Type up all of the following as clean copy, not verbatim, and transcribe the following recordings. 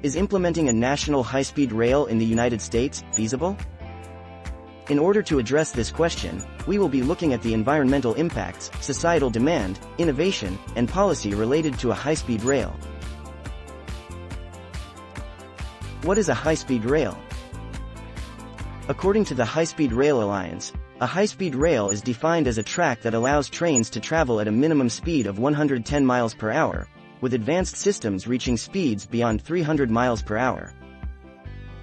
Is implementing a national high-speed rail in the United States feasible? In order to address this question, we will be looking at the environmental impacts, societal demand, innovation, and policy related to a high-speed rail. What is a high-speed rail? According to the High-Speed Rail Alliance, a high-speed rail is defined as a track that allows trains to travel at a minimum speed of 110 miles per hour, with advanced systems reaching speeds beyond 300 miles per hour.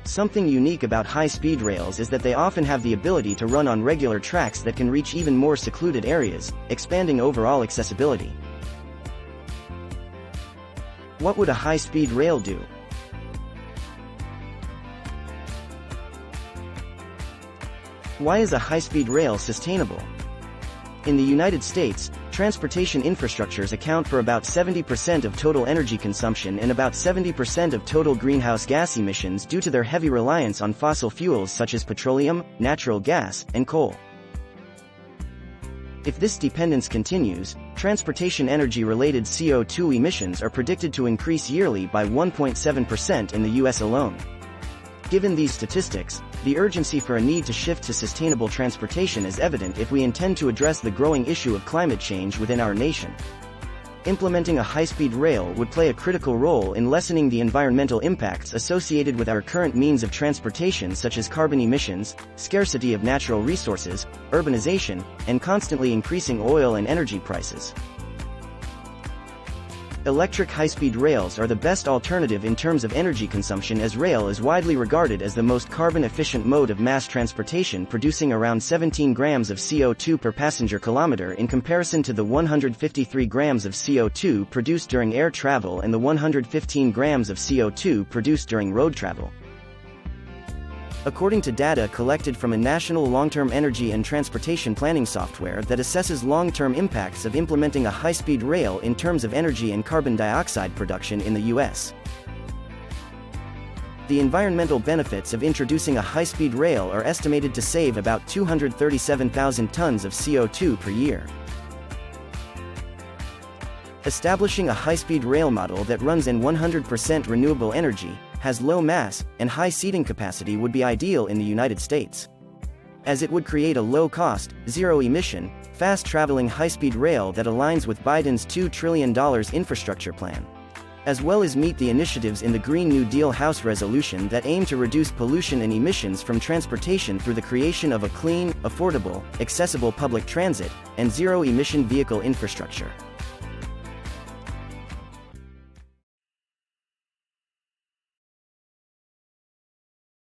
Something unique about high-speed rails is that they often have the ability to run on regular tracks that can reach even more secluded areas, expanding overall accessibility. What would a high-speed rail do? Why is a high-speed rail sustainable? In the United States, transportation infrastructures account for about 70% of total energy consumption and about 70% of total greenhouse gas emissions due to their heavy reliance on fossil fuels such as petroleum, natural gas, and coal. If this dependence continues, transportation energy-related CO2 emissions are predicted to increase yearly by 1.7% in the US alone. Given these statistics, the urgency for a need to shift to sustainable transportation is evident if we intend to address the growing issue of climate change within our nation. Implementing a high-speed rail would play a critical role in lessening the environmental impacts associated with our current means of transportation such as carbon emissions, scarcity of natural resources, urbanization, and constantly increasing oil and energy prices. Electric high-speed rails are the best alternative in terms of energy consumption, as rail is widely regarded as the most carbon-efficient mode of mass transportation, producing around 17 grams of CO2 per passenger kilometer in comparison to the 153 grams of CO2 produced during air travel and the 115 grams of CO2 produced during road travel. According to data collected from a national long-term energy and transportation planning software that assesses long-term impacts of implementing a high-speed rail in terms of energy and carbon dioxide production in the U.S. The environmental benefits of introducing a high-speed rail are estimated to save about 237,000 tons of CO2 per year. Establishing a high-speed rail model that runs in 100% renewable energy, has low mass, and high seating capacity would be ideal in the United States, as it would create a low-cost, zero-emission, fast-traveling high-speed rail that aligns with Biden's $2 trillion infrastructure plan, as well as meet the initiatives in the Green New Deal House resolution that aim to reduce pollution and emissions from transportation through the creation of a clean, affordable, accessible public transit, and zero-emission vehicle infrastructure.